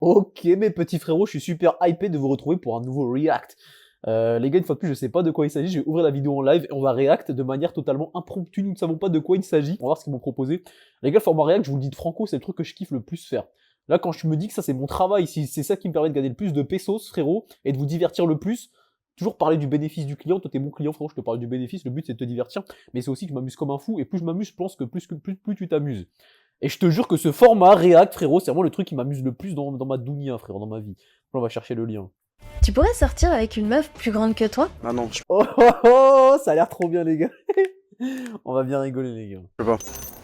Ok, mes petits frérots, je suis super hypé de vous retrouver pour un nouveau React. Les gars, une fois de plus, je sais pas de quoi il s'agit, je vais ouvrir la vidéo en live et on va React de manière totalement impromptue, nous ne savons pas de quoi il s'agit, on va voir ce qu'ils m'ont proposé. Les gars, le format React, je vous le dis de franco, c'est le truc que je kiffe le plus faire. Là, quand je me dis que ça c'est mon travail, si c'est ça qui me permet de gagner le plus de pesos, frérot, et de vous divertir le plus, toujours parler du bénéfice du client, toi t'es mon client, frérot, je te parle du bénéfice, le but c'est de te divertir, mais c'est aussi que je m'amuse comme un fou, et plus je m'amuse, je pense que plus tu t'amuses. Et je te jure que ce format React, frérot, c'est vraiment le truc qui m'amuse le plus dans ma dounia, frérot, dans ma vie. Là, on va chercher le lien. Tu pourrais sortir avec une meuf plus grande que toi? Ah non, Oh oh oh, ça a l'air trop bien, les gars. On va bien rigoler, les gars. je peux pas.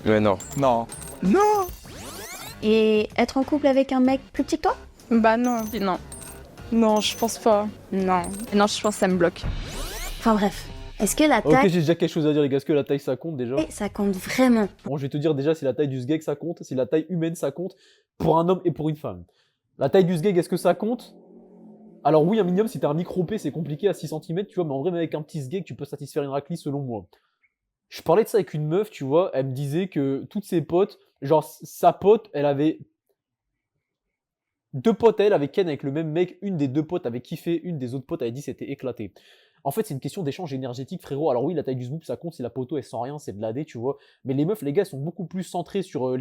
Ouais, non. Non. Non. Et être en couple avec un mec plus petit que toi? Bah non, non. Non, je pense pas. Non. Non, je pense que ça me bloque. Enfin bref, est-ce que la Ok, taille, j'ai déjà quelque chose à dire, les gars. Est-ce que la taille ça compte déjà? ça compte vraiment? Bon, je vais te dire déjà si la taille du sgeg ça compte, si la taille humaine ça compte, pour un homme et pour une femme. La taille du sgeg, est-ce que ça compte? Alors oui, un minimum, si t'as un micro-P, c'est compliqué à 6 cm, tu vois, mais en vrai, même avec un petit sgeg, tu peux satisfaire une raclée selon moi. Je parlais de ça avec une meuf, tu vois, elle me disait que toutes ses potes, genre sa pote, elle avait deux potes à elle avec Ken avec le même mec, une des deux potes avait kiffé, une des autres potes avait dit c'était éclaté. En fait, c'est une question d'échange énergétique, frérot. Alors oui, la taille du zboob, ça compte si la poteau elle sent rien, c'est de l'AD, tu vois. Mais les meufs, les gars, sont beaucoup plus centrés sur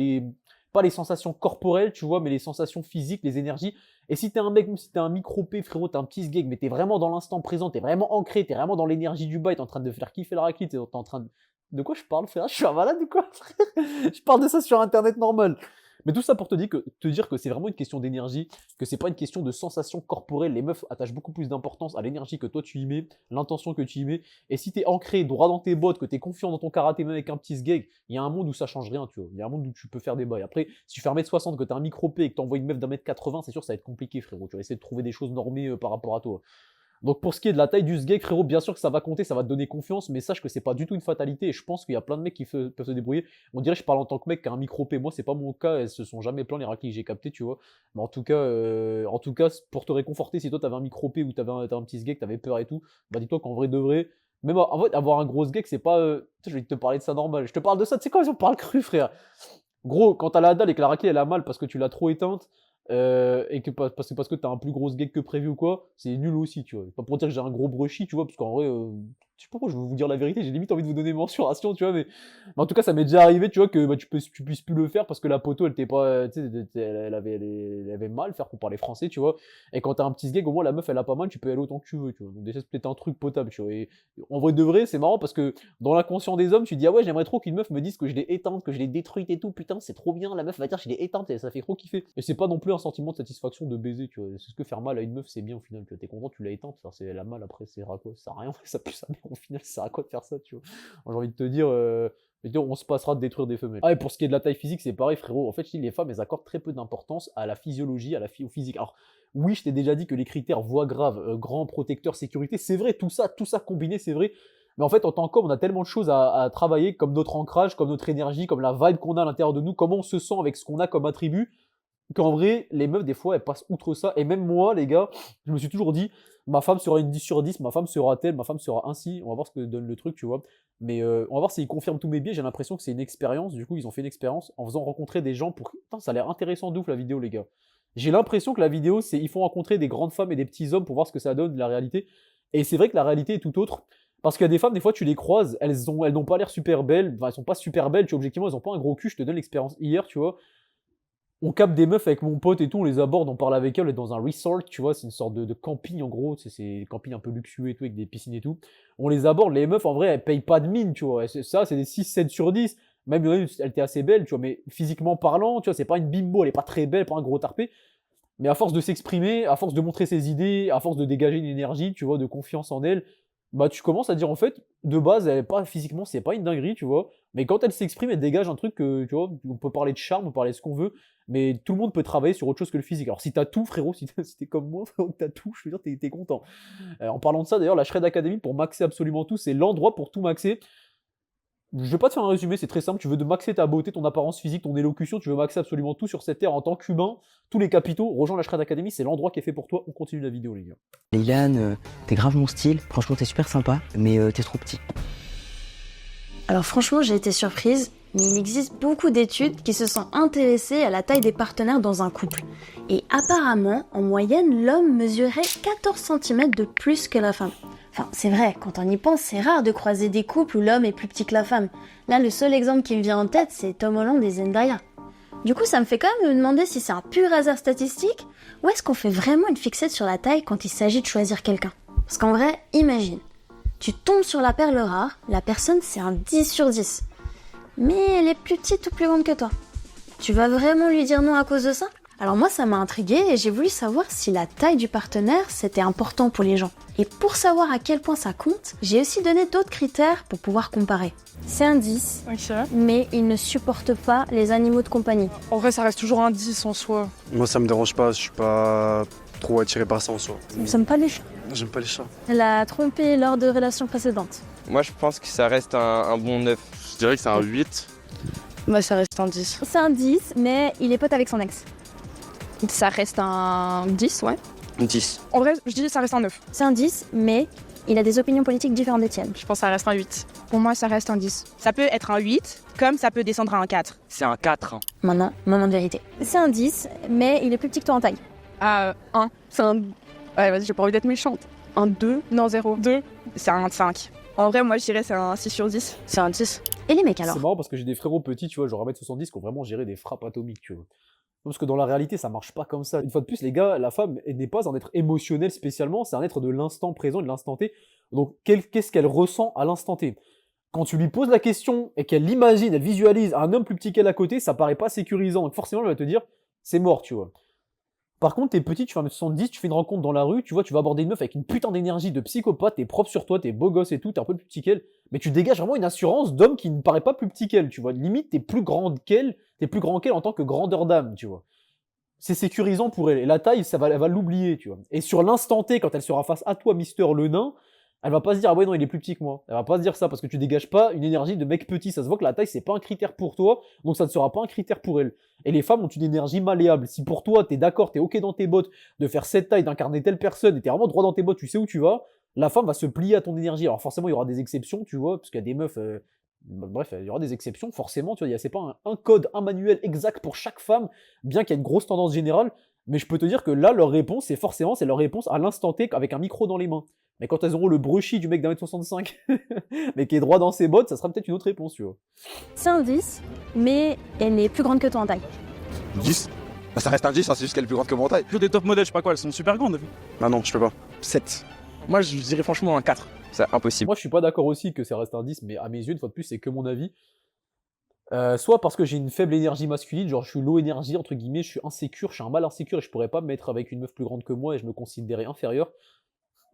pas les sensations corporelles, tu vois, mais les sensations physiques, les énergies. Et si t'es un mec, même si t'es un micro-P, frérot, t'es un petit sgeg, mais t'es vraiment dans l'instant présent, t'es vraiment ancré, t'es vraiment dans l'énergie du bail, t'es en train de faire kiffer la raclette, t'es en train de... De quoi je parle, frère? Je suis un malade ou quoi, frère? Je parle de ça sur internet normal. Mais tout ça pour te dire que c'est vraiment une question d'énergie, que c'est pas une question de sensation corporelle. Les meufs attachent beaucoup plus d'importance à l'énergie que toi tu y mets, l'intention que tu y mets. Et si t'es ancré droit dans tes bottes, que t'es confiant dans ton karaté, même avec un petit sgeg, il y a un monde où ça change rien, tu vois. Il y a un monde où tu peux faire des bails. Après, si tu fais 1m60, que t'as un micro-P et que t'envoies une meuf d'1m80, c'est sûr que ça va être compliqué, frérot. Tu vas essayer de trouver des choses normées par rapport à toi. Donc pour ce qui est de la taille du sgeg, frérot, bien sûr que ça va compter, ça va te donner confiance, mais sache que c'est pas du tout une fatalité, et je pense qu'il y a plein de mecs qui peuvent se débrouiller. On dirait que je parle en tant que mec qui a un micro-P, moi c'est pas mon cas, elles se sont jamais plaintes les raclis que j'ai capté, tu vois. Mais en tout cas, pour te réconforter, si toi t'avais un micro-P ou t'avais un petit sgeg, t'avais peur et tout, bah dis-toi qu'en vrai de vrai, même en fait avoir un gros sgeg, c'est pas... je vais te parler de ça normal, je te parle de ça, tu sais quoi, on parle cru, frère. Gros, quand t'as la dalle et que la raclée elle a mal parce que tu l'as trop éteinte, et que parce que t'as un plus gros sgeg que prévu ou quoi, c'est nul aussi, tu vois. Pas pour dire que j'ai un gros brushie, tu vois, parce qu'en vrai, je sais pas pourquoi je veux vous dire la vérité, j'ai limite envie de vous donner mensuration, tu vois, mais en tout cas, ça m'est déjà arrivé, tu vois, que bah, tu puisses plus le faire parce que la poteau, elle t'est pas, tu sais, elle avait mal, faire pour parler français, tu vois. Et quand t'as un petit sgeg, au moins la meuf, elle a pas mal, tu peux y aller autant que tu veux, tu vois. Donc déjà, c'est peut-être un truc potable, tu vois. Et en vrai de vrai, c'est marrant parce que dans l'inconscient des hommes, tu dis, ah ouais, j'aimerais trop qu'une meuf me dise que je l'ai éteinte, que je l'ai détruite et tout, putain, c'est trop bien, la meuf va dire je l'ai éteinte et ça fait trop kiffer. Et c'est pas non plus un sentiment de satisfaction de baiser, tu vois. C'est ce que faire mal à une meuf, c'est bien au final, tu vois. T'es content, tu l'as éteinte, c'est la mal après, c'est à quoi? Ça sert à rien, ça pue sa mère au final, ça sert à quoi de faire ça, tu vois. J'ai envie de te dire, on se passera de détruire des femelles. Ah, et pour ce qui est de la taille physique, c'est pareil, frérot. En fait, les femmes, elles accordent très peu d'importance à la physiologie, au physique. Alors, oui, je t'ai déjà dit que les critères voix grave, grand, protecteur, sécurité, c'est vrai, tout ça combiné, c'est vrai. Mais en fait, en tant qu'homme, on a tellement de choses à travailler, comme notre ancrage, comme notre énergie, comme la vibe qu'on a à l'intérieur de nous, comment on se sent avec ce qu'on a comme attribut, qu'en vrai, les meufs, des fois, elles passent outre ça. Et même moi, les gars, je me suis toujours dit, ma femme sera une 10 sur 10, ma femme sera telle, ma femme sera ainsi. On va voir ce que donne le truc, tu vois. Mais on va voir s'ils confirment tous mes biais. J'ai l'impression que c'est une expérience. Du coup, ils ont fait une expérience en faisant rencontrer des gens pour... Putain, ça a l'air intéressant de ouf, la vidéo, les gars. J'ai l'impression que la vidéo, c'est ils font rencontrer des grandes femmes et des petits hommes pour voir ce que ça donne, la réalité. Et c'est vrai que la réalité est tout autre. Parce qu'il y a des femmes, des fois, tu les croises, elles n'ont pas l'air super belles. Enfin, elles sont pas super belles, tu vois, objectivement, elles ont pas un gros cul. Je te donne l'expérience hier, tu vois. On capte des meufs avec mon pote et tout, on les aborde, on parle avec elles, on est dans un resort, tu vois, c'est une sorte de camping en gros, c'est des campings un peu luxueux et tout, avec des piscines et tout. On les aborde, les meufs en vrai, elles payent pas de mine, tu vois, ça c'est des 6, 7 sur 10. Même elle était assez belle, tu vois, mais physiquement parlant, tu vois, c'est pas une bimbo, elle est pas très belle, pas un gros tarpé. Mais à force de s'exprimer, à force de montrer ses idées, à force de dégager une énergie, tu vois, de confiance en elle, bah tu commences à dire en fait, de base, elle est pas physiququement, c'est pas une dinguerie, tu vois. Mais quand elle s'exprime, elle dégage un truc que, tu vois, on peut parler de charme, on peut parler de ce qu'on veut, mais tout le monde peut travailler sur autre chose que le physique. Alors si t'as tout, frérot, si t'es comme moi, frérot, que t'as tout, je veux dire, t'es content. En parlant de ça, d'ailleurs, la Shred Academy, pour maxer absolument tout, c'est l'endroit pour tout maxer. Je vais pas te faire un résumé, c'est très simple. Tu veux de maxer ta beauté, ton apparence physique, ton élocution, tu veux maxer absolument tout sur cette terre en tant qu'humain, tous les capitaux, rejoins la Shred Academy, c'est l'endroit qui est fait pour toi. On continue la vidéo, les gars. Ilan, t'es grave mon style, franchement t'es super sympa, mais t'es trop petit. Alors franchement, j'ai été surprise, mais il existe beaucoup d'études qui se sont intéressées à la taille des partenaires dans un couple. Et apparemment, en moyenne, l'homme mesurait 14 cm de plus que la femme. Enfin, c'est vrai, quand on y pense, c'est rare de croiser des couples où l'homme est plus petit que la femme. Là, le seul exemple qui me vient en tête, c'est Tom Holland et Zendaya. Du coup, ça me fait quand même me demander si c'est un pur hasard statistique, ou est-ce qu'on fait vraiment une fixette sur la taille quand il s'agit de choisir quelqu'un. Parce qu'en vrai, imagine, tu tombes sur la perle rare, la personne c'est un 10 sur 10. Mais elle est plus petite ou plus grande que toi. Tu vas vraiment lui dire non à cause de ça? Alors moi ça m'a intriguée et j'ai voulu savoir si la taille du partenaire c'était important pour les gens. Et pour savoir à quel point ça compte, j'ai aussi donné d'autres critères pour pouvoir comparer. C'est un 10, Ok. mais il ne supporte pas les animaux de compagnie. En vrai, ça reste toujours un 10 en soi. Moi, ça me dérange pas, je suis pas trop attiré par ça en soi. Nous sommes pas les chats. J'aime pas les chats. Elle a trompé lors de relations précédentes. Moi, je pense que ça reste un bon 9. Je dirais que c'est un 8. Bah, ça reste un 10. C'est un 10, mais il est pote avec son ex. Ça reste un 10, ouais. 10. En vrai, je dis ça reste un 9. C'est un 10, mais il a des opinions politiques différentes des tiennes. Je pense que ça reste un 8. Pour moi, ça reste un 10. Ça peut être un 8, comme ça peut descendre à un 4. C'est un 4. Maintenant, moment de vérité. C'est un 10, mais il est plus petit que toi en taille. Ah, 1. C'est un... Ouais, vas-y, j'ai pas envie d'être méchante. Un 2. Non, 0. 2. C'est un 5. En vrai, moi, je dirais c'est un 6 sur 10. C'est un 10. Et les mecs alors? C'est marrant parce que j'ai des frérots petits, tu vois, genre 1m70 qui ont vraiment géré des frappes atomiques, tu vois. Parce que dans la réalité, ça marche pas comme ça. Une fois de plus, les gars, la femme elle n'est pas un être émotionnel spécialement, c'est un être de l'instant présent et de l'instant T. Donc, qu'est-ce qu'elle ressent à l'instant T? Quand tu lui poses la question et qu'elle l'imagine, elle visualise un homme plus petit qu'elle à côté, ça paraît pas sécurisant. Donc forcément, elle va te dire, c'est mort, tu vois. Par contre, t'es petit, tu fais 1m70, tu fais une rencontre dans la rue, tu vois, tu vas aborder une meuf avec une putain d'énergie de psychopathe, t'es propre sur toi, t'es beau gosse et tout, t'es un peu plus petit qu'elle, mais tu dégages vraiment une assurance d'homme qui ne paraît pas plus petit qu'elle, tu vois. Limite, t'es plus grand qu'elle en tant que grandeur d'âme, tu vois. C'est sécurisant pour elle. Et la taille, elle va l'oublier, tu vois. Et sur l'instant T, quand elle sera face à toi, Mister le nain, elle va pas se dire, ah ouais, non, il est plus petit que moi. Elle va pas se dire ça, parce que tu dégages pas une énergie de mec petit. Ça se voit que la taille, c'est pas un critère pour toi, donc ça ne sera pas un critère pour elle. Et les femmes ont une énergie malléable. Si pour toi, t'es d'accord, t'es ok dans tes bottes, de faire cette taille, d'incarner telle personne, et t'es vraiment droit dans tes bottes, tu sais où tu vas, la femme va se plier à ton énergie. Alors forcément, il y aura des exceptions, tu vois, parce qu'il y a des meufs... Bref, il y aura des exceptions, forcément, tu vois, c'est pas un code, un manuel exact pour chaque femme, bien qu'il y ait une grosse tendance générale, mais je peux te dire que là, leur réponse, c'est leur réponse à l'instant T avec un micro dans les mains. Mais quand elles auront le brushie du mec d'1m65, mais qui est droit dans ses bottes, ça sera peut-être une autre réponse, tu vois. C'est un 10, mais elle est plus grande que toi en taille. 10. Bah, ça reste un 10, hein, c'est juste qu'elle est plus grande que mon taille. Sur des top modèles, je sais pas quoi, elles sont super grandes. Ah non, je peux pas. 7. Moi, je dirais franchement un 4. C'est impossible. Moi, je suis pas d'accord aussi que ça reste un 10, mais à mes yeux, une fois de plus, c'est que mon avis. Soit parce que j'ai une faible énergie masculine, genre je suis low énergie, entre guillemets, je suis insécure, je suis un mal insécure et je pourrais pas me mettre avec une meuf plus grande que moi et je me considérais inférieur.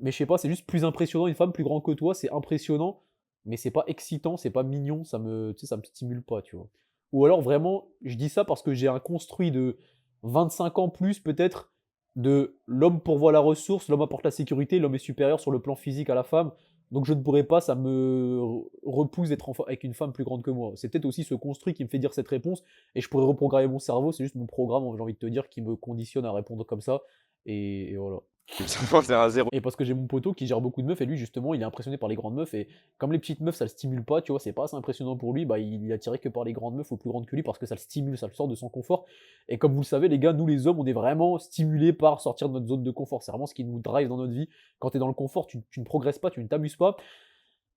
Mais je sais pas, c'est juste plus impressionnant, une femme plus grande que toi, c'est impressionnant, mais c'est pas excitant, c'est pas mignon, ça me stimule pas, tu vois. Ou alors vraiment, je dis ça parce que j'ai un construit de 25 ans plus peut-être, de l'homme pourvoit la ressource, l'homme apporte la sécurité, l'homme est supérieur sur le plan physique à la femme, donc je ne pourrais pas, ça me repousse d'être avec une femme plus grande que moi. C'est peut-être aussi ce construit qui me fait dire cette réponse, et je pourrais reprogrammer mon cerveau, c'est juste mon programme, j'ai envie de te dire, qui me conditionne à répondre comme ça, et voilà. C'est un 0. Et parce que j'ai mon poteau qui gère beaucoup de meufs, et lui justement il est impressionné par les grandes meufs, et comme les petites meufs ça le stimule pas, tu vois, c'est pas assez impressionnant pour lui, bah il est attiré que par les grandes meufs ou plus grandes que lui parce que ça le stimule, ça le sort de son confort. Et comme vous le savez les gars, nous les hommes on est vraiment stimulés par sortir de notre zone de confort, c'est vraiment ce qui nous drive dans notre vie. Quand t'es dans le confort, tu ne progresses pas, tu ne t'amuses pas.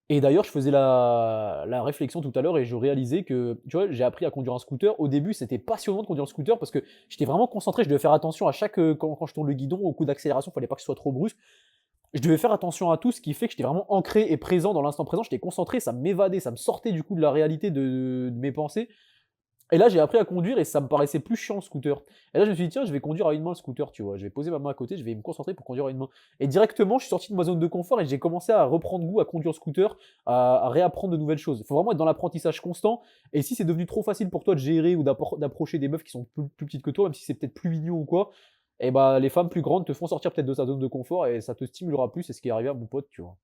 Et d'ailleurs, je faisais la réflexion tout à l'heure et je réalisais que, tu vois, j'ai appris à conduire un scooter. Au début, c'était passionnant de conduire un scooter parce que j'étais vraiment concentré. Je devais faire attention à chaque, quand je tourne le guidon, au coup d'accélération, il fallait pas que ce soit trop brusque. Je devais faire attention à tout, ce qui fait que j'étais vraiment ancré et présent dans l'instant présent. J'étais concentré, ça m'évadait, ça me sortait du coup de la réalité de mes pensées. Et là, j'ai appris à conduire et ça me paraissait plus chiant le scooter. Et là, je me suis dit, tiens, je vais conduire à une main le scooter, tu vois. Je vais poser ma main à côté, je vais me concentrer pour conduire à une main. Et directement, je suis sorti de ma zone de confort et j'ai commencé à reprendre goût à conduire le scooter, à réapprendre de nouvelles choses. Il faut vraiment être dans l'apprentissage constant. Et si c'est devenu trop facile pour toi de gérer ou d'approcher des meufs qui sont plus petites que toi, même si c'est peut-être plus mignon ou quoi, et bah les femmes plus grandes te font sortir peut-être de ta zone de confort et ça te stimulera plus. C'est ce qui est arrivé à mon pote, tu vois.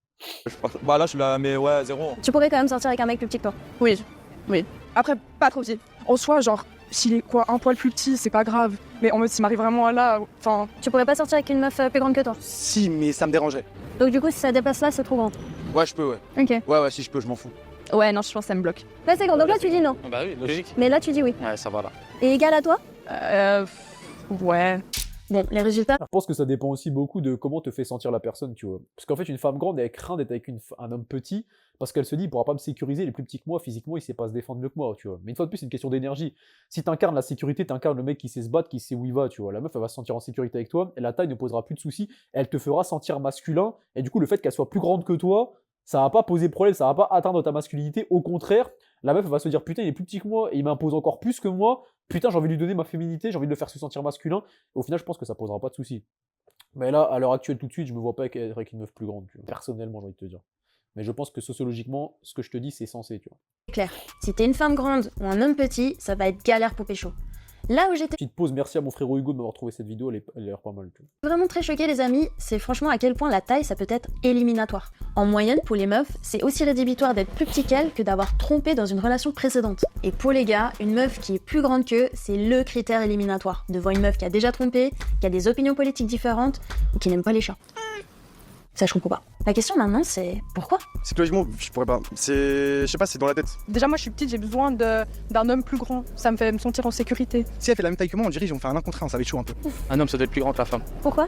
Bah là, je suis là, mais ouais, 0. Tu pourrais quand même sortir avec un mec plus petit que toi. Oui. Après, pas trop petit. En soi, genre, s'il est quoi, un poil plus petit, c'est pas grave. Mais en mode, s'il m'arrive vraiment à là, enfin... Tu pourrais pas sortir avec une meuf plus grande que toi. Si, mais ça me dérangerait. Donc du coup, si ça dépasse là, c'est trop grand. Ouais, je peux, ouais. Ok. Ouais, si je peux, je m'en fous. Ouais, non, je pense que ça me bloque. Là, c'est grand. Donc là, tu dis non. Bah oui, logique. Mais là, tu dis oui. Ouais, ça va là. Et égal à toi? Ouais. Bon, les résultats. Je pense que ça dépend aussi beaucoup de comment te fait sentir la personne, tu vois. Parce qu'en fait, une femme grande, elle craint d'être avec un homme petit, parce qu'elle se dit, il pourra pas me sécuriser, il est plus petit que moi, physiquement, il sait pas se défendre mieux que moi, tu vois. Mais une fois de plus, c'est une question d'énergie. Si t'incarnes la sécurité, t'incarnes le mec qui sait se battre, qui sait où il va, tu vois. La meuf, elle va se sentir en sécurité avec toi, et la taille ne posera plus de soucis, elle te fera sentir masculin, et du coup, le fait qu'elle soit plus grande que toi, ça va pas poser problème, ça va pas atteindre ta masculinité, au contraire, la meuf, elle va se dire, putain, il est plus petit que moi, et il m'impose encore plus que moi, putain, j'ai envie de lui donner ma féminité, j'ai envie de le faire se sentir masculin. Au final, je pense que ça posera pas de soucis. Mais là, à l'heure actuelle, tout de suite, je me vois pas avec une meuf plus grande, tu vois. Personnellement, j'ai envie de te dire. Mais je pense que sociologiquement, ce que je te dis, c'est censé, tu vois. Clair. Si t'es une femme grande ou un homme petit, ça va être galère pour pécho. Là où j'étais Petite pause, merci à mon frérot Hugo de m'avoir trouvé cette vidéo, elle a l'air pas mal, tu vois. vraiment très choquée, les amis, c'est franchement à quel point la taille, ça peut être éliminatoire. En moyenne, pour les meufs, c'est aussi rédhibitoire d'être plus petit qu'elle que d'avoir trompé dans une relation précédente. Et pour les gars, une meuf qui est plus grande qu'eux, c'est le critère éliminatoire. Devant une meuf qui a déjà trompé, qui a des opinions politiques différentes, ou qui n'aime pas les chats. Ça, je comprends pas. La question maintenant, c'est pourquoi? Psychologiquement, je pourrais pas. Je sais pas, c'est dans la tête. Déjà, moi, je suis petite, j'ai besoin d'un homme plus grand. Ça me fait me sentir en sécurité. Si elle fait la même taille que moi, on dirait on fait un 1 contre 1, ça va être chaud un peu. Un homme, ça doit être plus grand que la femme. Pourquoi?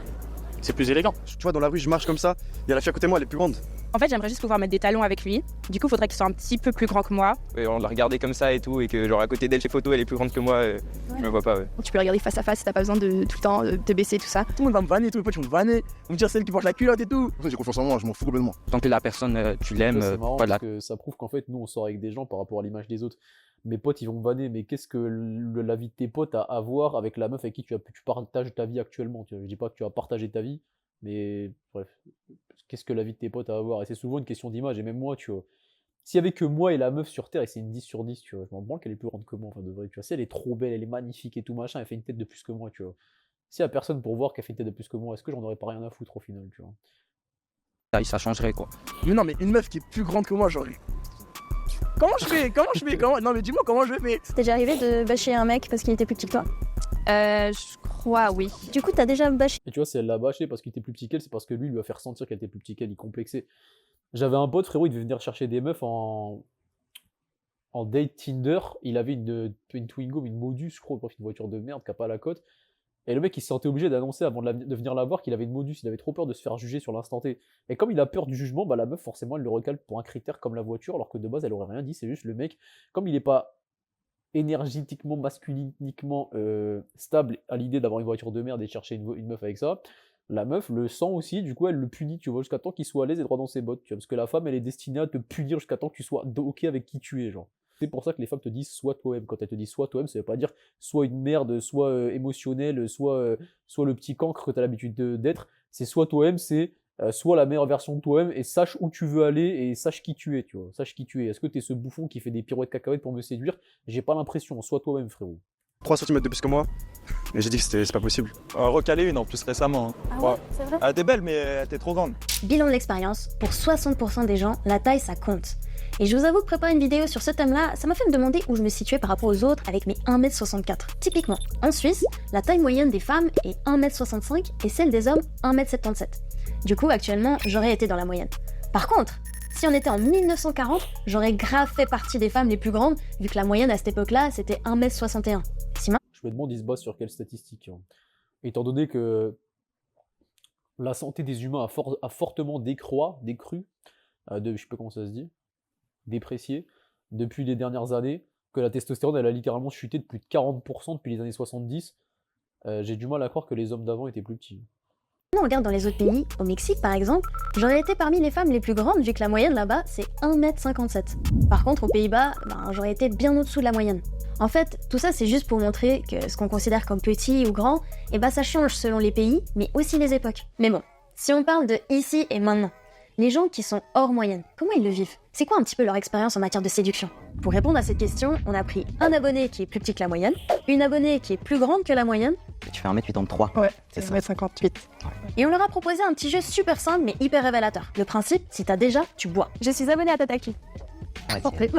C'est plus élégant. Tu vois, dans la rue, je marche comme ça, il y a la fille à côté de moi, elle est plus grande. En fait, j'aimerais juste pouvoir mettre des talons avec lui. Du coup, il faudrait qu'il soit un petit peu plus grand que moi. Et on l'a regardé comme ça et tout, et que genre à côté d'elle, chez photo, elle est plus grande que moi, je me vois pas, ouais. Tu peux le regarder face à face, t'as pas besoin de tout le temps te baisser, tout ça. Tout le monde va me vanner, tous mes potes vont me vanner, vont me dire celle qui porte la culotte et tout. J'ai confiance en moi, je m'en fous complètement. Tant que la personne, tu l'aimes, C'est marrant pas de la... parce que ça prouve qu'en fait, nous, on sort avec des gens par rapport à l'image des autres. Mes potes, ils vont me vanner, mais qu'est-ce que la vie de tes potes a à voir avec la meuf avec qui tu partages ta vie actuellement, tu vois. Je dis pas que tu vas partager ta vie, mais bref, qu'est-ce que la vie de tes potes a à voir? Et c'est souvent une question d'image, et même moi, tu vois. S'il y avait que moi et la meuf sur Terre, et c'est une 10 sur 10, tu vois, je m'en branle qu'elle est plus grande que moi, enfin de vrai, tu vois. Si elle est trop belle, elle est magnifique et tout machin, elle fait une tête de plus que moi, tu vois. S'il y a personne pour voir qu'elle fait une tête de plus que moi, est-ce que j'en aurais pas rien à foutre au final, tu vois? taille, ça changerait quoi. Mais non, mais une meuf qui est plus grande que moi, genre. Comment je fais Non, mais dis-moi comment je fais. T'es déjà arrivé de bâcher un mec parce qu'il était plus petit que toi? Je crois, oui. Du coup, t'as déjà bâché Et tu vois, si elle l'a bâché parce qu'il était plus petit qu'elle, c'est parce que lui, il lui a fait ressentir qu'elle était plus petit qu'elle, il complexait. J'avais un pote, frérot, il devait venir chercher des meufs en date Tinder. Il avait une Twingo, une Modus, je crois, bref, une voiture de merde qui a pas la cote. Et le mec, il se sentait obligé d'annoncer avant de venir la voir qu'il avait une Modus. Il avait trop peur de se faire juger sur l'instant T. Et comme il a peur du jugement, bah la meuf, forcément, elle le recale pour un critère comme la voiture, alors que de base, elle aurait rien dit. C'est juste le mec, comme il est pas énergétiquement, masculiniquement stable à l'idée d'avoir une voiture de merde et de chercher une meuf avec ça, la meuf le sent aussi, du coup elle le punit, tu vois, jusqu'à temps qu'il soit à l'aise et droit dans ses bottes, tu vois, parce que la femme elle est destinée à te punir jusqu'à temps que tu sois ok avec qui tu es, genre. C'est pour ça que les femmes te disent sois toi-même. Quand elles te disent sois toi-même, ça veut pas dire soit une merde, soit émotionnelle, soit le petit cancre que tu as l'habitude d'être. C'est soit toi-même, c'est sois la meilleure version de toi-même et sache où tu veux aller et sache qui tu es, tu vois. Sache qui tu es. Est-ce que tu es ce bouffon qui fait des pirouettes cacahuètes pour me séduire? J'ai pas l'impression. Sois toi-même, frérot. 3 cm de plus que moi, et j'ai dit que c'est pas possible. Recalé une en plus récemment. Hein. Ah ouais, c'est vrai? Elle était belle, mais elle était trop grande. Bilan de l'expérience, pour 60% des gens, la taille ça compte. Et je vous avoue que préparer une vidéo sur ce thème-là, ça m'a fait me demander où je me situais par rapport aux autres avec mes 1m64. Typiquement, en Suisse, la taille moyenne des femmes est 1m65 et celle des hommes 1m77. Du coup, actuellement, j'aurais été dans la moyenne. Par contre, si on était en 1940, j'aurais grave fait partie des femmes les plus grandes, vu que la moyenne à cette époque-là, c'était 1m61. Je me demande, il se base sur quelles statistiques, hein. Étant donné que la santé des humains a fortement décru, je sais pas comment ça se dit, déprécié, depuis les dernières années, que la testostérone elle a littéralement chuté de plus de 40% depuis les années 70, j'ai du mal à croire que les hommes d'avant étaient plus petits. Si on regarde dans les autres pays, au Mexique par exemple, j'aurais été parmi les femmes les plus grandes vu que la moyenne là-bas c'est 1m57. Par contre aux Pays-Bas, j'aurais été bien au-dessous de la moyenne. En fait, tout ça c'est juste pour montrer que ce qu'on considère comme petit ou grand, ça change selon les pays, mais aussi les époques. Mais bon, si on parle de ici et maintenant, les gens qui sont hors moyenne, comment ils le vivent? C'est quoi un petit peu leur expérience en matière de séduction? Pour répondre à cette question, on a pris un abonné qui est plus petit que la moyenne, une abonnée qui est plus grande que la moyenne, Tu fais 1m83. Ouais, C'est c'est ça. 1m58. et on leur a proposé un petit jeu super simple mais hyper révélateur. Le principe, si t'as déjà, tu bois. Je suis abonnée à Tataki. Ouais, Parfait.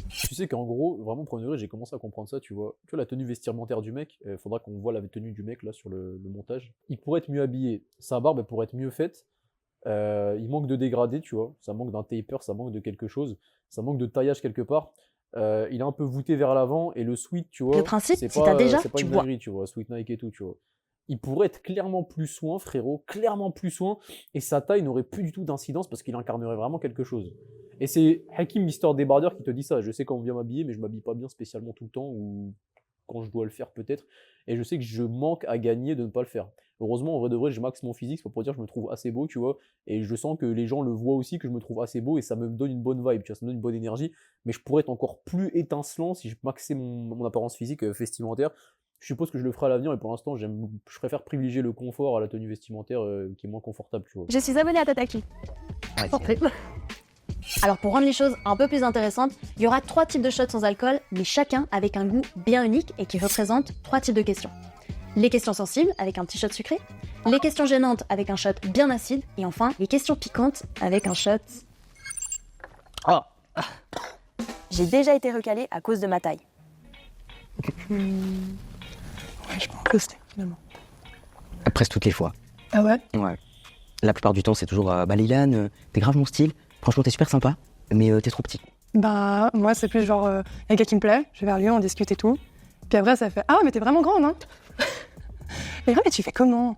Tu sais qu'en gros, vraiment premier degré, j'ai commencé à comprendre ça, tu vois. Tu vois la tenue vestimentaire du mec, faudra qu'on voit la tenue du mec là sur le montage. Il pourrait être mieux habillé, sa barbe elle pourrait être mieux faite, Il manque de dégradé, tu vois. Ça manque d'un taper, ça manque de quelque chose. Ça manque de taillage quelque part. Il est un peu voûté vers l'avant et le sweat, tu vois, Le principe, c'est si t'as déjà, c'est pas tu une bois. dinguerie, tu vois, sweet Nike et tout, tu vois. Il pourrait être clairement plus soin, frérot, clairement plus soin, et sa taille n'aurait plus du tout d'incidence parce qu'il incarnerait vraiment quelque chose. Et c'est Hakim Mister Débardeur qui te dit ça. Je sais comment bien m'habiller, mais je m'habille pas bien spécialement tout le temps, ou quand je dois le faire peut-être. Et je sais que je manque à gagner de ne pas le faire. Heureusement, en vrai de vrai, je max mon physique, c'est pas pour dire que je me trouve assez beau, tu vois. Et je sens que les gens le voient aussi, que je me trouve assez beau, et ça me donne une bonne vibe, tu vois, ça me donne une bonne énergie. Mais je pourrais être encore plus étincelant si je maxais mon apparence physique vestimentaire. Je suppose que je le ferai à l'avenir, et pour l'instant, je préfère privilégier le confort à la tenue vestimentaire qui est moins confortable, tu vois. Je suis abonnée à Tataki. Ouais, Santé. Alors pour rendre les choses un peu plus intéressantes, il y aura 3 types de shots sans alcool, mais chacun avec un goût bien unique et qui représente 3 types de questions. Les questions sensibles avec un petit shot sucré, les questions gênantes avec un shot bien acide, et enfin les questions piquantes avec un shot... Oh. J'ai déjà été recalée à cause de ma taille. Ouais, je prends que c'était finalement. Presque toutes les fois. Ah ouais? Ouais. La plupart du temps, c'est toujours bah Lilane, t'es grave mon style. Franchement, t'es super sympa, mais t'es trop petit. Bah, moi, c'est plus genre, un gars qui me plaît, je vais vers lui, on discute et tout. Puis après, ça fait ah, mais t'es vraiment grande, hein? Et ouais, mais tu fais comment?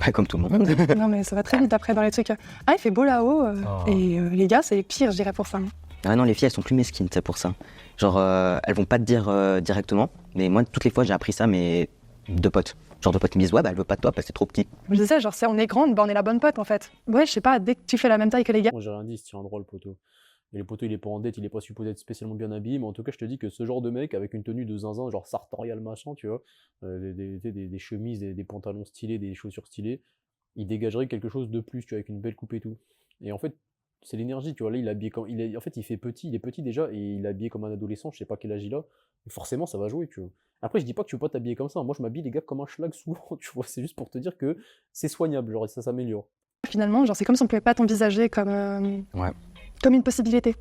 Ouais, comme tout le monde. Non, mais ça va très vite après dans les trucs. Ah, il fait beau là-haut. Oh. Et les gars, c'est les pires, je dirais, pour ça. Ah non, les filles, elles sont plus mesquines, c'est pour ça. Genre, elles vont pas te dire directement, mais moi, toutes les fois, j'ai appris ça, mais de potes. Genre de potes qui me disent, ouais, bah elle veut pas de toi parce que c'est trop petit. Je sais, genre, si on est grande, bah, on est la bonne pote, en fait. Ouais, je sais pas, dès que tu fais la même taille que les gars. Moi j'ai rien dit, il se tient droit le poteau. Et le poteau il est pas en dette, il est pas supposé être spécialement bien habillé, mais en tout cas je te dis que ce genre de mec avec une tenue de zinzin, genre sartorial machin, tu vois, des chemises, des pantalons stylés, des chaussures stylées, il dégagerait quelque chose de plus, tu vois, avec une belle coupe et tout. Et en fait, c'est l'énergie, tu vois, là il est habillé comme. En fait il fait petit, il est petit déjà, et il est habillé comme un adolescent, je sais pas quel âge il a, mais forcément ça va jouer, tu vois. Après je dis pas que tu peux pas t'habiller comme ça, moi je m'habille les gars comme un schlag souvent, tu vois, c'est juste pour te dire que c'est soignable, genre ça s'améliore. Finalement, genre, c'est comme si on pouvait pas t'envisager comme, Ouais. comme une possibilité.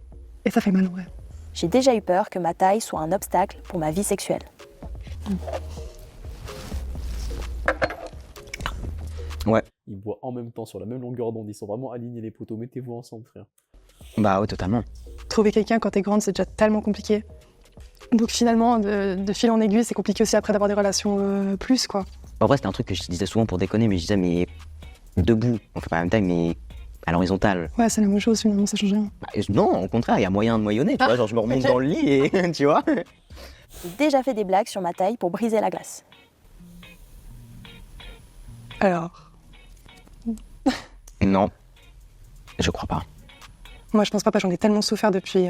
Et ça fait mal, ouais. J'ai déjà eu peur que ma taille soit un obstacle pour ma vie sexuelle. Ils boivent en même temps sur la même longueur d'onde, ils sont vraiment alignés les poteaux, mettez-vous ensemble frère. Bah ouais, totalement. Trouver quelqu'un quand t'es grande, c'est déjà tellement compliqué. Donc finalement, de fil en aiguille, c'est compliqué aussi après d'avoir des relations plus, quoi. En vrai, c'était un truc que je disais souvent pour déconner, mais je disais, mais debout, on fait pas la même taille, mais à l'horizontale. Ouais, c'est la même chose, finalement, ça change rien. Bah, non, au contraire, il y a moyen de moyenner, tu vois, genre je me remonte dans le lit et tu vois. J'ai déjà fait des blagues sur ma taille pour briser la glace. Alors, Non, je crois pas. moi, je pense pas, parce que j'en ai tellement souffert depuis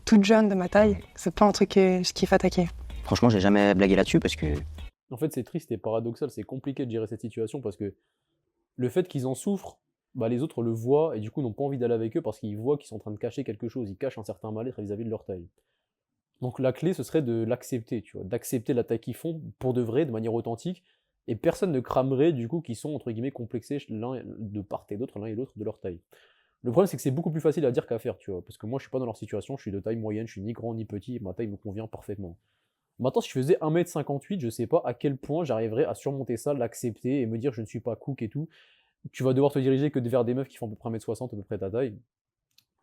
toute jeune de ma taille, que c'est pas un truc que je kiffe attaquer. Franchement, j'ai jamais blagué là-dessus parce que En fait, c'est triste et paradoxal, c'est compliqué de gérer cette situation parce que le fait qu'ils en souffrent, bah, les autres le voient et du coup n'ont pas envie d'aller avec eux parce qu'ils voient qu'ils sont en train de cacher quelque chose, ils cachent un certain mal-être vis-à-vis de leur taille. Donc la clé, ce serait de l'accepter, tu vois, d'accepter la taille qu'ils font pour de vrai, de manière authentique, et personne ne cramerait du coup qu'ils sont entre guillemets complexés de part et d'autre, l'un et l'autre de leur taille. Le problème, c'est que c'est beaucoup plus facile à dire qu'à faire, tu vois, parce que moi, je suis pas dans leur situation, je suis de taille moyenne, je suis ni grand ni petit, et ma taille me convient parfaitement. Maintenant, si je faisais 1m58, je sais pas à quel point j'arriverais à surmonter ça, l'accepter et me dire je ne suis pas cook et tout. Tu vas devoir te diriger que vers des meufs qui font à peu près 1m60, à peu près ta taille.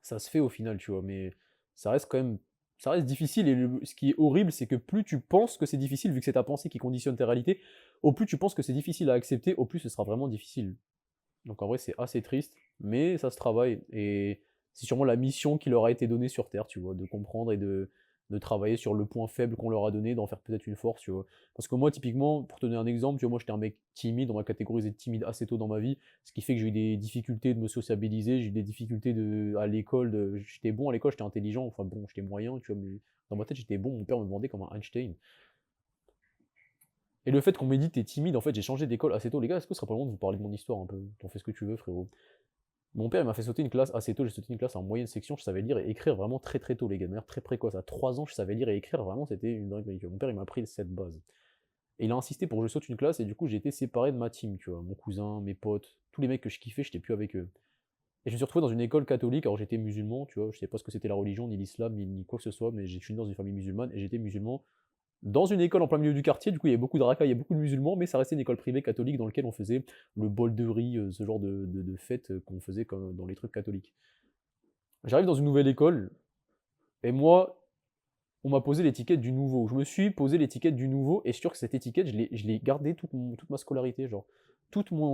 Ça se fait au final, tu vois, mais ça reste quand même. Ça reste difficile et ce qui est horrible, c'est que plus tu penses que c'est difficile, vu que c'est ta pensée qui conditionne tes réalités, au plus tu penses que c'est difficile à accepter, au plus ce sera vraiment difficile. Donc en vrai, c'est assez triste, mais ça se travaille. Et c'est sûrement la mission qui leur a été donnée sur Terre, tu vois, de comprendre et de travailler sur le point faible qu'on leur a donné, d'en faire peut-être une force, tu vois. Parce que moi, typiquement, pour te donner un exemple, tu vois, moi j'étais un mec timide, on m'a catégorisé de timide assez tôt dans ma vie, ce qui fait que j'ai eu des difficultés de me sociabiliser, j'ai eu des difficultés à l'école, j'étais bon à l'école, j'étais intelligent, enfin bon, j'étais moyen, tu vois, mais dans ma tête j'étais bon, mon père me demandait comme un Einstein. Et le fait qu'on m'ait dit t'es timide, en fait j'ai changé d'école assez tôt. Les gars, est-ce que ce serait pas le moment de vous parler de mon histoire un peu? T'en fais ce que tu veux, frérot. Mon père il m'a fait sauter une classe assez tôt, j'ai sauté une classe en moyenne section, je savais lire et écrire vraiment très très tôt, les gars, de manière très précoce. À 3 ans, je savais lire et écrire, vraiment c'était une dinguerie. Mon père il m'a appris cette base. Et il a insisté pour que je saute une classe et du coup j'ai été séparé de ma team, tu vois. Mon cousin, mes potes, tous les mecs que je kiffais, j'étais plus avec eux. Et je me suis retrouvé dans une école catholique, alors j'étais musulman, tu vois, je sais pas ce que c'était la religion, ni l'islam, ni quoi que ce soit, mais je suis né dans une famille musulmane et j'étais musulman. dans une école en plein milieu du quartier. Du coup, il y avait beaucoup de racailles, il y avait beaucoup de musulmans, mais ça restait une école privée catholique dans laquelle on faisait le bol de riz, ce genre de fête qu'on faisait comme dans les trucs catholiques. J'arrive dans une nouvelle école, et moi, on m'a posé l'étiquette du nouveau. Je me suis posé l'étiquette du nouveau, et je suis sûr que cette étiquette, je l'ai gardée toute ma scolarité, genre.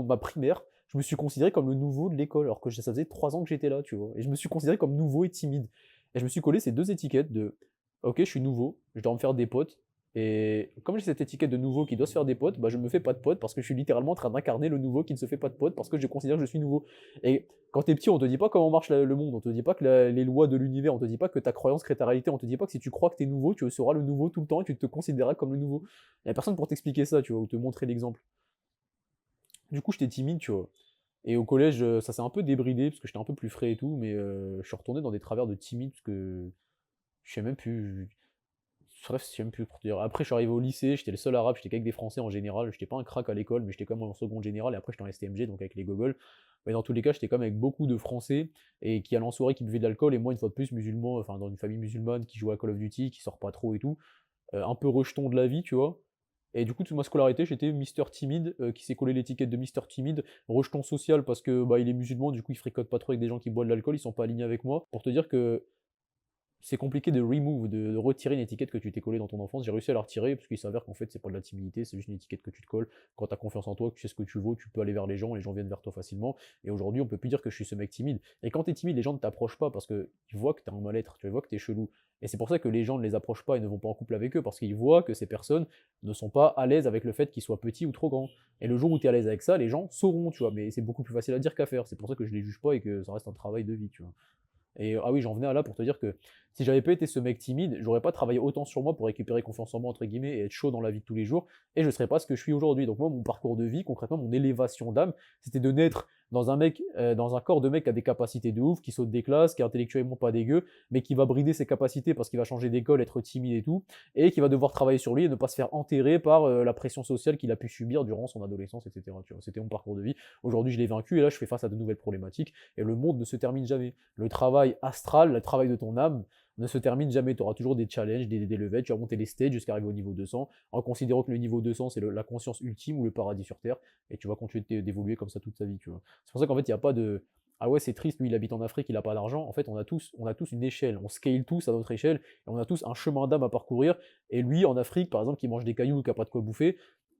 Ma primaire, je me suis considéré comme le nouveau de l'école, alors que ça faisait 3 ans que j'étais là, tu vois. Et je me suis considéré comme nouveau et timide. Et je me suis collé ces 2 étiquettes de OK, je suis nouveau, je dois me faire des potes. Et comme j'ai cette étiquette de nouveau qui doit se faire des potes, bah je me fais pas de potes parce que je suis littéralement en train d'incarner le nouveau qui ne se fait pas de potes parce que je considère que je suis nouveau. Et quand t'es petit, on te dit pas comment marche le monde, on te dit pas que les lois de l'univers, on te dit pas que ta croyance crée ta réalité, on te dit pas que si tu crois que t'es nouveau, tu seras le nouveau tout le temps et tu te considéreras comme le nouveau. Il y a personne pour t'expliquer ça, tu vois, ou te montrer l'exemple. Du coup, j'étais timide, tu vois. Et au collège, ça s'est un peu débridé parce que j'étais un peu plus frais et tout, mais je suis retourné dans des travers de timide parce que je sais même plus. Bref, je sais même plus pour te dire. Après, je suis arrivé au lycée, j'étais le seul arabe, j'étais qu'avec des Français en général. J'étais pas un crack à l'école, mais j'étais quand même en seconde générale. Et après, j'étais en STMG, donc avec les gogoles. Mais dans tous les cas, j'étais quand même avec beaucoup de Français et qui allaient en soirée, qui buvaient de l'alcool. Et moi, une fois de plus, musulman, enfin, dans une famille musulmane qui joue à Call of Duty, qui sort pas trop et tout. Un peu rejeton de la vie, tu vois. Et du coup, toute ma scolarité, j'étais Mister Timide, qui s'est collé l'étiquette de Mister Timide, rejeton social parce que bah, il est musulman, du coup il fréquente pas trop avec des gens qui boivent de l'alcool, ils sont pas alignés avec moi. Pour te dire que c'est compliqué de remove, de retirer une étiquette que tu t'es collée dans ton enfance. J'ai réussi à la retirer parce qu'il s'avère qu'en fait c'est pas de la timidité, c'est juste une étiquette que tu te colles. Quand t'as confiance en toi, que tu sais ce que tu vaux, tu peux aller vers les gens viennent vers toi facilement. Et aujourd'hui, on peut plus dire que je suis ce mec timide. Et quand t'es timide, les gens ne t'approchent pas parce qu'ils voient que t'as un mal-être, tu vois que t'es chelou. Et c'est pour ça que les gens ne les approchent pas et ne vont pas en couple avec eux parce qu'ils voient que ces personnes ne sont pas à l'aise avec le fait qu'ils soient petits ou trop grands. Et le jour où tu es à l'aise avec ça, les gens sauront, tu vois. Mais c'est beaucoup plus facile à dire qu'à faire. C'est pour ça que je les juge pas et que ça reste un travail de vie, tu vois. Et ah oui, j'en venais à là pour te dire que si j'avais pas été ce mec timide, j'aurais pas travaillé autant sur moi pour récupérer confiance en moi, entre guillemets, et être chaud dans la vie de tous les jours, et je serais pas ce que je suis aujourd'hui. Donc moi, mon parcours de vie, concrètement, mon élévation d'âme, c'était de naître dans dans un corps de mec qui a des capacités de ouf, qui saute des classes, qui est intellectuellement pas dégueu, mais qui va brider ses capacités parce qu'il va changer d'école, être timide et tout, et qui va devoir travailler sur lui et ne pas se faire enterrer par la pression sociale qu'il a pu subir durant son adolescence, etc. Tu vois, c'était mon parcours de vie. Aujourd'hui, je l'ai vaincu, et là, je fais face à de nouvelles problématiques, et le monde ne se termine jamais. Le travail astral, le travail de ton âme, ne se termine jamais. Tu auras toujours des challenges, des levels, tu vas monter les stages jusqu'à arriver au niveau 200, en considérant que le niveau 200 c'est la conscience ultime ou le paradis sur Terre, et tu vas continuer d'évoluer comme ça toute ta vie, tu vois. C'est pour ça qu'en fait, il n'y a pas de ah ouais, c'est triste, lui il habite en Afrique, il a pas d'argent. En fait, on a tous une échelle, on scale tous à notre échelle, et on a tous un chemin d'âme à parcourir. Et lui, en Afrique, par exemple, qui mange des cailloux, qui a pas de quoi bouffer,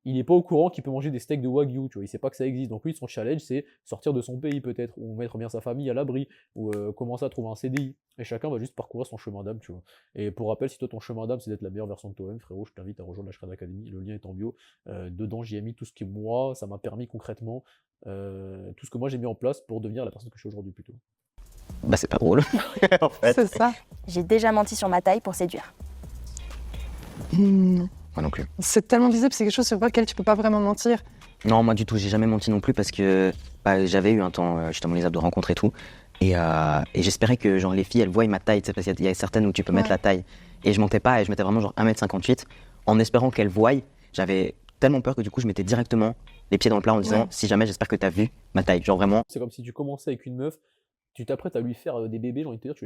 il n'est pas au courant qu'il peut manger des steaks de wagyu, tu vois, il sait pas que ça existe. Donc lui, son challenge, c'est sortir de son pays peut-être, ou mettre bien sa famille à l'abri, ou commencer à trouver un CDI. Et chacun va juste parcourir son chemin d'âme, tu vois. Et pour rappel, si toi ton chemin d'âme c'est d'être la meilleure version de toi-même, frérot, je t'invite à rejoindre la Shred Academy, le lien est en bio. Dedans, j'y ai mis tout ce qui, moi, ça m'a permis concrètement, tout ce que moi j'ai mis en place pour devenir la personne que je suis aujourd'hui plutôt. Bah c'est pas drôle, en fait. C'est ça. J'ai déjà menti sur ma taille pour séduire. Moi non plus. C'est tellement visible, c'est quelque chose sur lequel tu peux pas vraiment mentir. Non, moi du tout, j'ai jamais menti non plus parce que bah, j'avais eu un temps justement les apps de rencontre et tout. Et j'espérais que genre les filles elles voient ma taille, tu sais, parce qu'il y a certaines où tu peux mettre la taille. Et je montais pas et je mettais vraiment genre 1m58 en espérant qu'elles voient. J'avais tellement peur que du coup je mettais directement les pieds dans le plat en disant si jamais j'espère que t'as vu ma taille. Genre vraiment. C'est comme si tu commençais avec une meuf, tu t'apprêtes à lui faire des bébés, j'ai envie de te dire, tu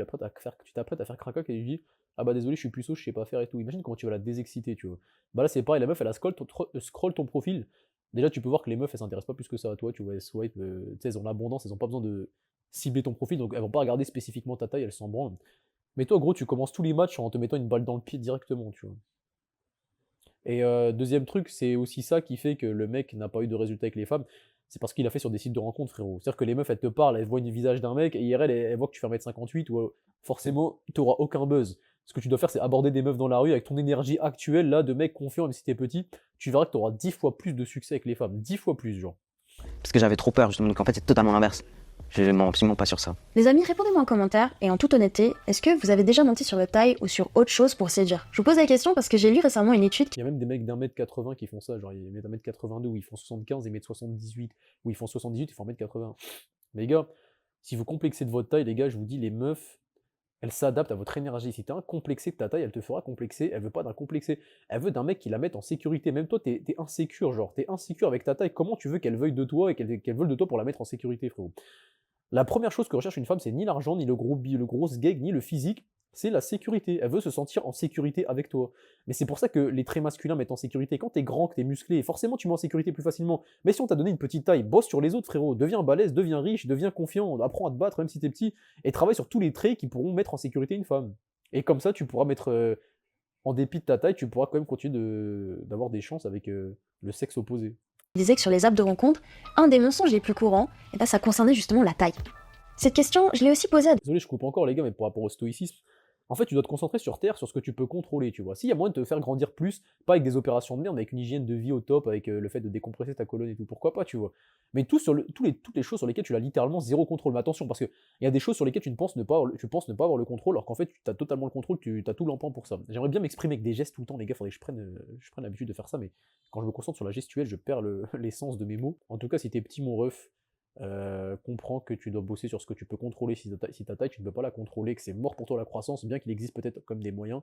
t'apprêtes à faire craquac et lui dis ah bah désolé, je suis puceau, je sais pas faire et tout. Imagine comment tu vas la désexciter, tu vois. Bah là c'est pareil, la meuf elle a scroll ton profil. Déjà tu peux voir que les meufs elles s'intéressent pas plus que ça à toi, tu vois, elles swipe, tu sais, elles ont l'abondance, elles ont pas besoin de cibler ton profil, donc elles vont pas regarder spécifiquement ta taille, elles s'en branlent. Mais toi gros, tu commences tous les matchs en te mettant une balle dans le pied directement, tu vois. Et deuxième truc, c'est aussi ça qui fait que le mec n'a pas eu de résultat avec les femmes, c'est parce qu'il a fait sur des sites de rencontres, frérot. C'est-à-dire que les meufs, elles te parlent, elles voient le visage d'un mec, et IRL, elles voient que tu fais 1m58, ou forcément, t'auras aucun buzz. Ce que tu dois faire, c'est aborder des meufs dans la rue avec ton énergie actuelle, là, de mec confiant, même si t'es petit, tu verras que t'auras 10 fois plus de succès avec les femmes. 10 fois plus, genre. Parce que j'avais trop peur, justement, donc en fait c'est totalement l'inverse. Je mens absolument pas sur ça. Les amis, répondez-moi en commentaire, et en toute honnêteté, est-ce que vous avez déjà menti sur votre taille ou sur autre chose pour séduire? Je vous pose la question parce que j'ai lu récemment une étude Il y a même des mecs d'1m80 qui font ça, genre ils mettent 1m82, ou ils font 75 et mettent 78, ou ils font 78 et font 1m80. Mais les gars, si vous complexez de votre taille, les gars, je vous dis, les meufs, elles s'adaptent à votre énergie. Si t'es un complexé de ta taille, elle te fera complexer. Elle veut pas d'un complexé. Elle veut d'un mec qui la mette en sécurité. Même toi, t'es insécure, genre. T'es insécure avec ta taille. Comment tu veux qu'elle veuille de toi et qu'elle veuille de toi pour la mettre en sécurité, frérot? La première chose que recherche une femme, c'est ni l'argent, ni le gros sgeg, ni le physique. c'est la sécurité. Elle veut se sentir en sécurité avec toi. Mais c'est pour ça que les traits masculins mettent en sécurité. Quand t'es grand, que t'es musclé, forcément tu mets en sécurité plus facilement. Mais si on t'a donné une petite taille, bosse sur les autres, frérot. Deviens balèze, deviens riche, deviens confiant, apprends à te battre même si t'es petit. Et travaille sur tous les traits qui pourront mettre en sécurité une femme. Et comme ça, tu pourras mettre, en dépit de ta taille, tu pourras quand même continuer d'avoir des chances avec le sexe opposé. Je disais que sur les apps de rencontre, un des mensonges les plus courants, ça concernait justement la taille. Cette question, je l'ai aussi posée à... Désolé, je coupe encore les gars, mais par rapport au stoïcisme, en fait, tu dois te concentrer sur Terre, sur ce que tu peux contrôler, tu vois. S'il y a moyen de te faire grandir plus, pas avec des opérations de merde, mais avec une hygiène de vie au top, avec le fait de décompresser ta colonne et tout, pourquoi pas, tu vois. Mais toutes les choses sur lesquelles tu as littéralement zéro contrôle. Mais attention, parce qu'il y a des choses sur lesquelles tu penses ne pas avoir le contrôle, alors qu'en fait, tu as totalement le contrôle, tu as tout l'empan pour ça. J'aimerais bien m'exprimer avec des gestes tout le temps, les gars, faudrait que je prenne l'habitude de faire ça, mais quand je me concentre sur la gestuelle, je perds l'essence de mes mots. En tout cas, si t'es petit, mon ref, comprends que tu dois bosser sur ce que tu peux contrôler. Si ta taille, tu ne peux pas la contrôler, que c'est mort pour toi la croissance, bien qu'il existe peut-être comme des moyens,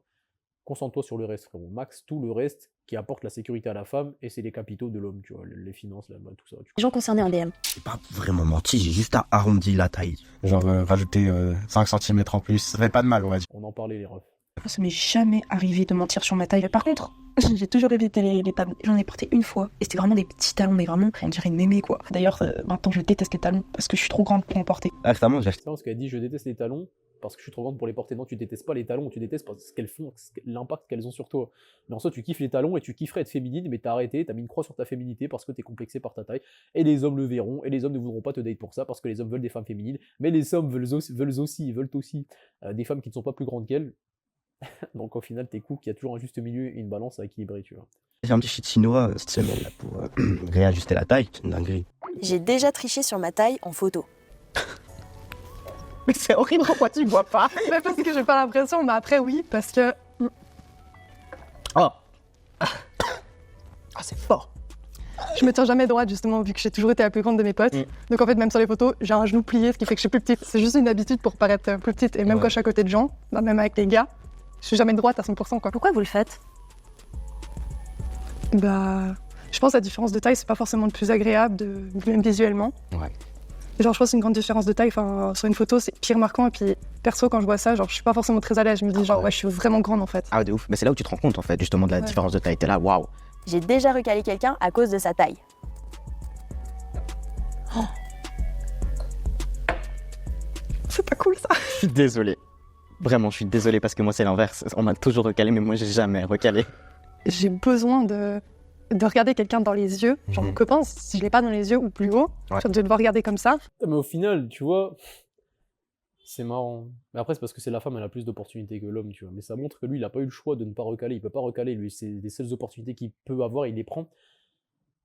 concentre-toi sur le reste, frérot. Max tout le reste qui apporte la sécurité à la femme, et c'est les capitaux de l'homme, tu vois, les finances, tout ça. Les gens concernés en DM. J'ai pas vraiment menti, j'ai juste arrondi la taille. Genre rajouter 5 cm en plus, ça fait pas de mal, on va dire. On en parlait, les refs. Ça m'est jamais arrivé de mentir sur ma taille. Par contre, j'ai toujours évité les talons. J'en ai porté une fois. Et c'était vraiment des petits talons, mais vraiment, on dirait une mémé, quoi. D'ailleurs, maintenant, je déteste les talons parce que je suis trop grande pour en porter. Récemment, j'ai acheté. Parce qu'elle dit je déteste les talons parce que je suis trop grande pour les porter. Non, tu détestes pas les talons, tu détestes parce qu'elles font, l'impact qu'elles ont sur toi. Mais en soi, tu kiffes les talons et tu kifferais être féminine, mais t'as arrêté, t'as mis une croix sur ta féminité parce que t'es complexé par ta taille. Et les hommes le verront, et les hommes ne voudront pas te date pour ça parce que les hommes veulent des femmes féminines, mais les hommes veulent aussi des femmes qui ne sont pas plus grandes qu'elles. Donc au final, t'es cool qu'il y a toujours un juste milieu et une balance à équilibrer, tu vois. J'ai un petit shit chinois cette semaine là, pour réajuster la taille, c'est une dinguerie. J'ai déjà triché sur ma taille en photo. Mais c'est horrible, pourquoi tu vois pas? Mais parce que j'ai pas l'impression, mais après oui, parce que... Oh. Ah, c'est fort. Je me tiens jamais droite justement, vu que j'ai toujours été la plus grande de mes potes. Donc en fait, même sur les photos, j'ai un genou plié, ce qui fait que je suis plus petite. C'est juste une habitude pour paraître plus petite. Et même quand je suis à côté de gens, même avec les gars, je suis jamais droite à 100%, quoi. Pourquoi vous le faites? Bah, je pense que la différence de taille, c'est pas forcément le plus agréable, même visuellement. Ouais. Genre, je pense une grande différence de taille, sur une photo, c'est pire marquant. Et puis, perso, quand je vois ça, genre, je suis pas forcément très à l'aise. Je me dis, genre, ouais, je suis vraiment grande, en fait. Ah, de ouf. Mais c'est là où tu te rends compte, en fait, justement, de la différence de taille. T'es là, waouh. J'ai déjà recalé quelqu'un à cause de sa taille. Oh. C'est pas cool, ça. Je suis désolé. Vraiment, je suis désolé parce que moi, c'est l'inverse. On m'a toujours recalé, mais moi, j'ai jamais recalé. J'ai besoin de regarder quelqu'un dans les yeux. Genre, mon copain, si je l'ai pas dans les yeux ou plus haut, je vais devoir regarder comme ça. Mais au final, tu vois, c'est marrant. Mais après, c'est parce que c'est la femme, elle a plus d'opportunités que l'homme, tu vois. Mais ça montre que lui, il a pas eu le choix de ne pas recaler. Il peut pas recaler, lui. C'est les seules opportunités qu'il peut avoir, il les prend.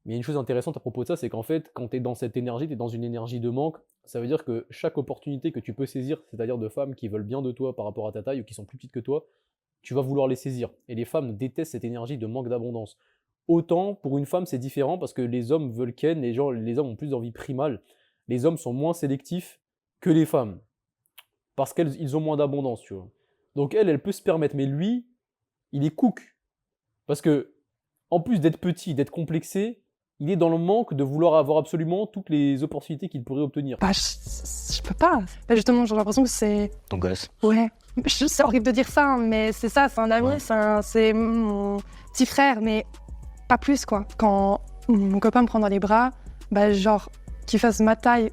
Mais il y a une chose intéressante à propos de ça, c'est qu'en fait, quand tu es dans cette énergie, tu es dans une énergie de manque. Ça veut dire que chaque opportunité que tu peux saisir, c'est-à-dire de femmes qui veulent bien de toi par rapport à ta taille ou qui sont plus petites que toi, tu vas vouloir les saisir. Et les femmes détestent cette énergie de manque d'abondance. Autant, pour une femme, c'est différent parce que les hommes veulent ken, les hommes ont plus d'envie primale. Les hommes sont moins sélectifs que les femmes. Parce qu'ils ont moins d'abondance, tu vois. Donc elle peut se permettre. Mais lui, il est cook. Parce que, en plus d'être petit, d'être complexé, il est dans le manque de vouloir avoir absolument toutes les opportunités qu'il pourrait obtenir. Bah, je peux pas. Là, justement, j'ai l'impression que c'est... Ton gosse. Ouais. C'est horrible de dire ça, hein, mais c'est ça, c'est un ami, c'est mon petit frère, mais pas plus, quoi. Quand mon copain me prend dans les bras, bah, genre, qu'il fasse ma taille,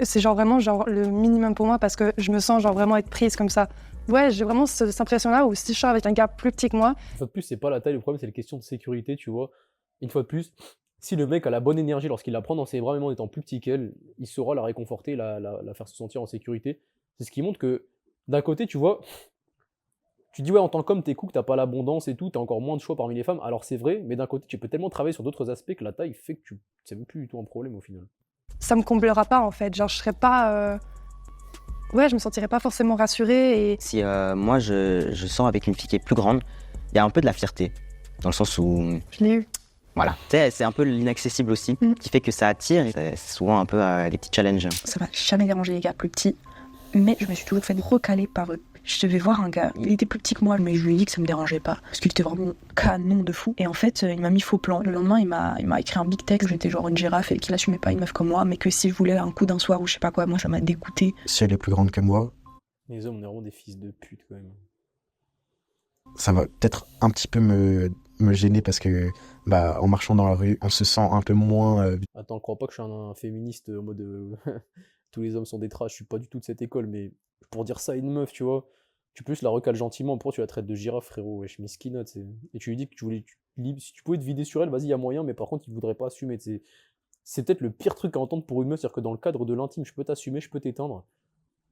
c'est genre vraiment genre, le minimum pour moi parce que je me sens genre vraiment être prise comme ça. Ouais, j'ai vraiment cette impression-là où si je sors avec un gars plus petit que moi... Une fois de plus, c'est pas la taille, le problème, c'est la question de sécurité, tu vois. Une fois de plus... Si le mec a la bonne énergie lorsqu'il la prend dans ses bras, même en étant plus petit qu'elle, il saura la réconforter, la faire se sentir en sécurité. C'est ce qui montre que, d'un côté, tu vois, tu dis ouais, en tant qu'homme, t'es cool, t'as pas l'abondance et tout, t'as encore moins de choix parmi les femmes. Alors c'est vrai, mais d'un côté, tu peux tellement travailler sur d'autres aspects que la taille fait que c'est même plus du tout un problème au final. Ça me comblera pas en fait, genre je serais pas... Ouais, je me sentirais pas forcément rassurée et... Si moi, je sors avec une fille qui est plus grande, il y a un peu de la fierté, dans le sens où... Je l'ai eu. Voilà, tu sais, c'est un peu l'inaccessible aussi, qui fait que ça attire, et c'est souvent un peu des petits challenges. Ça m'a jamais dérangé les gars plus petits, mais je me suis toujours fait recaler par eux. Je devais voir un gars, il était plus petit que moi, mais je lui ai dit que ça me dérangeait pas, parce qu'il était vraiment canon de fou. Et en fait, il m'a mis faux plan. Le lendemain, il m'a écrit un big texte, j'étais genre une girafe et qu'il assumait pas une meuf comme moi, mais que si je voulais un coup d'un soir ou je sais pas quoi, moi ça m'a dégoûté. Si elle est plus grande que moi... Les hommes, on est vraiment des fils de pute quand même. Ça va peut-être un petit peu me gêner parce que bah, en marchant dans la rue, on se sent un peu moins... Attends, crois pas que je suis un féministe en mode tous les hommes sont des trash, je suis pas du tout de cette école, mais pour dire ça à une meuf, tu vois, tu peux juste la recale gentiment, pourquoi tu la traites de girafe, frérot, wesh, miskinote, et tu lui dis que si tu pouvais te vider sur elle, vas-y, y a moyen, mais par contre, il voudrait pas assumer, c'est peut-être le pire truc à entendre pour une meuf, c'est-à-dire que dans le cadre de l'intime, je peux t'assumer, je peux t'éteindre.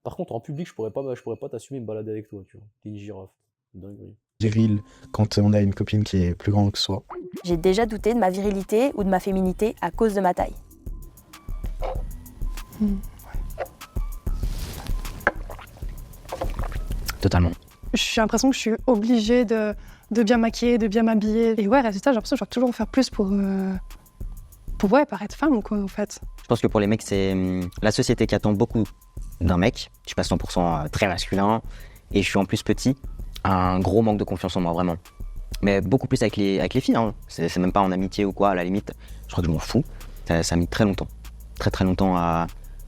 Par contre, en public, je pourrais pas t'assumer me balader avec toi, tu vois. T'es une girafe. Dinguerie. viril quand on a une copine qui est plus grande que soi. J'ai déjà douté de ma virilité ou de ma féminité à cause de ma taille. Totalement. J'ai l'impression que je suis obligée de bien maquiller, de bien m'habiller. Et ouais, résultat, j'ai l'impression que je dois toujours en faire plus pour ouais, paraître femme, quoi, en fait. Je pense que pour les mecs, c'est la société qui attend beaucoup d'un mec. Je suis pas 100% très masculin et je suis en plus petit. Un gros manque de confiance en moi, vraiment. Mais beaucoup plus avec les filles, hein. C'est même pas en amitié ou quoi, à la limite. Je crois que je m'en fous. Ça a mis très longtemps. Très longtemps à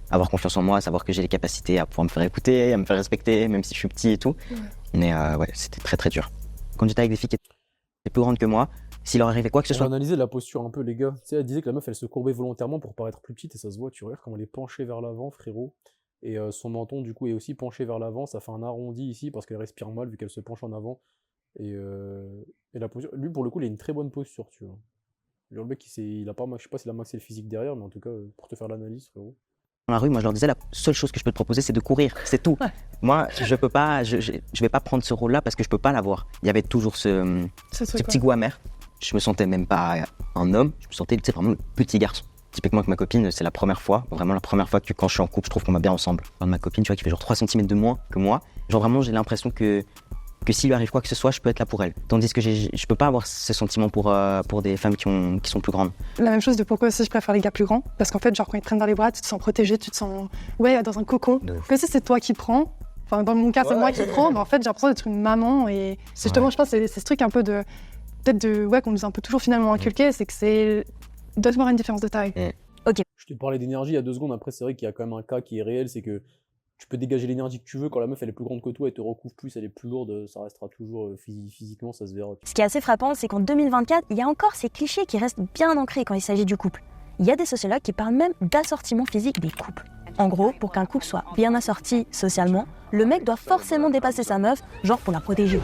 avoir confiance en moi, à savoir que j'ai les capacités à pouvoir me faire écouter, à me faire respecter, même si je suis petit et tout. Ouais. Mais ouais, c'était très dur. Quand j'étais avec des filles qui étaient plus grandes que moi, s'il leur arrivait quoi que ce soit... On va analyser la posture un peu, les gars. Tu sais, elle disait que la meuf, elle se courbait volontairement pour paraître plus petite, et ça se voit, tu regardes comment elle est penchée vers l'avant, frérot. Et son menton, du coup, est aussi penché vers l'avant. Ça fait un arrondi ici, parce qu'elle respire mal, vu qu'elle se penche en avant. Et la posture... Lui, pour le coup, il a une très bonne posture, tu vois. Genre, le mec, il a pas... Je sais pas s'il a maxé le physique derrière, mais en tout cas, pour te faire l'analyse, frérot. Dans la rue, moi je leur disais, la seule chose que je peux te proposer, c'est de courir, c'est tout. Ouais. Moi, je peux pas, je vais pas prendre ce rôle-là parce que je peux pas l'avoir. Il y avait toujours ce petit goût amer. Je me sentais même pas un homme, je me sentais vraiment le petit garçon. Typiquement avec ma copine, c'est la première fois, vraiment la première fois que quand je suis en couple, je trouve qu'on va bien ensemble. Enfin, ma copine, tu vois, qui fait genre 3 cm de moins que moi, genre vraiment j'ai l'impression que s'il lui arrive quoi que ce soit, je peux être là pour elle. Tandis que je peux pas avoir ce sentiment pour des femmes qui sont plus grandes. La même chose de pourquoi aussi je préfère les gars plus grands. Parce qu'en fait, genre quand ils te prennent dans les bras, tu te sens protégé, tu te sens dans un cocon. Que si c'est toi qui prends, enfin dans mon cas c'est moi qui prends, mais en fait j'ai l'impression d'être une maman et c'est justement, je pense, c'est ce truc un peu qu'on nous a un peu toujours finalement inculqué, c'est que c'est doit y avoir une différence de taille. Ok. Je te parlais d'énergie il y a 2 secondes, après c'est vrai qu'il y a quand même un cas qui est réel, c'est que tu peux dégager l'énergie que tu veux, quand la meuf elle est plus grande que toi, elle te recouvre plus, elle est plus lourde, ça restera toujours physiquement, ça se verra. Ce qui est assez frappant, c'est qu'en 2024, il y a encore ces clichés qui restent bien ancrés quand il s'agit du couple. Il y a des sociologues qui parlent même d'assortiment physique des couples. En gros, pour qu'un couple soit bien assorti socialement, le mec doit forcément dépasser sa meuf, genre pour la protéger.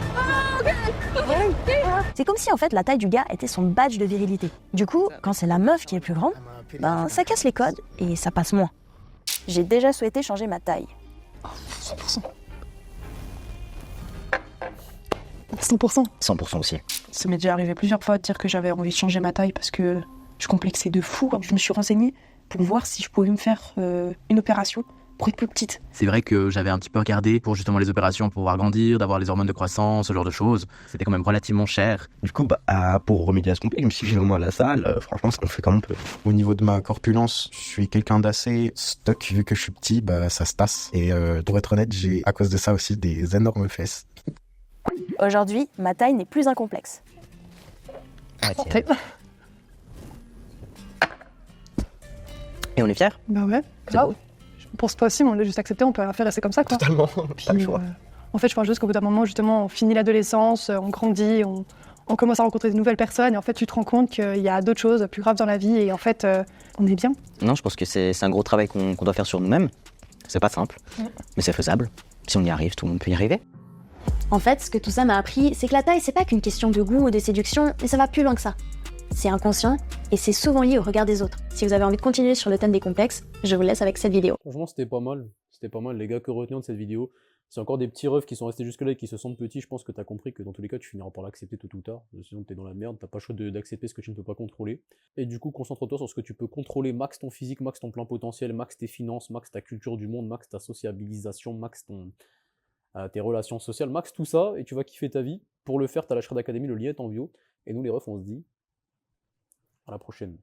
C'est comme si en fait la taille du gars était son badge de virilité. Du coup, quand c'est la meuf qui est plus grande, ben ça casse les codes et ça passe moins. J'ai déjà souhaité changer ma taille. 100%. 100%. 100% aussi. Ça m'est déjà arrivé plusieurs fois de dire que j'avais envie de changer ma taille parce que je complexais de fou. Je me suis renseignée pour voir si je pouvais me faire une opération pour être plus petite. C'est vrai que j'avais un petit peu regardé pour justement les opérations, pour pouvoir grandir, d'avoir les hormones de croissance, ce genre de choses. C'était quand même relativement cher. Du coup, pour remédier à ce complexe, je me suis dit, moi à la salle, franchement, ça me fait comme on peut. Au niveau de ma corpulence, je suis quelqu'un d'assez stock, vu que je suis petit, ça se tasse. Et pour être honnête, j'ai à cause de ça aussi des énormes fesses. Aujourd'hui, ma taille n'est plus un complexe. Et on est fiers. Bah ouais, grave. Pour ce fois-ci, on l'a juste accepté, on peut rien faire et c'est comme ça, quoi. Totalement, pas le choix. En fait, je pense juste qu'au bout d'un moment, justement, on finit l'adolescence, on grandit, on commence à rencontrer de nouvelles personnes et en fait, tu te rends compte qu'il y a d'autres choses plus graves dans la vie et en fait, on est bien. Non, je pense que c'est un gros travail qu'on doit faire sur nous-mêmes. C'est pas simple, mais c'est faisable. Si on y arrive, tout le monde peut y arriver. En fait, ce que tout ça m'a appris, c'est que la taille, c'est pas qu'une question de goût ou de séduction, mais ça va plus loin que ça. C'est inconscient et c'est souvent lié au regard des autres. Si vous avez envie de continuer sur le thème des complexes, je vous laisse avec cette vidéo. Franchement, c'était pas mal. C'était pas mal, les gars, que retenir de cette vidéo. C'est encore des petits refs qui sont restés jusque-là et qui se sentent petits. Je pense que t'as compris que dans tous les cas, tu finiras par l'accepter tôt ou tard. Sinon, t'es dans la merde, t'as pas le choix d'accepter ce que tu ne peux pas contrôler. Et du coup, concentre-toi sur ce que tu peux contrôler. Max ton physique, max ton plein potentiel, max tes finances, max ta culture du monde, max ta sociabilisation, max tes relations sociales, max tout ça, et tu vas kiffer ta vie. Pour le faire, t'as la Shred Academy, le lien est en bio. Et nous, les refs, on se dit à la prochaine.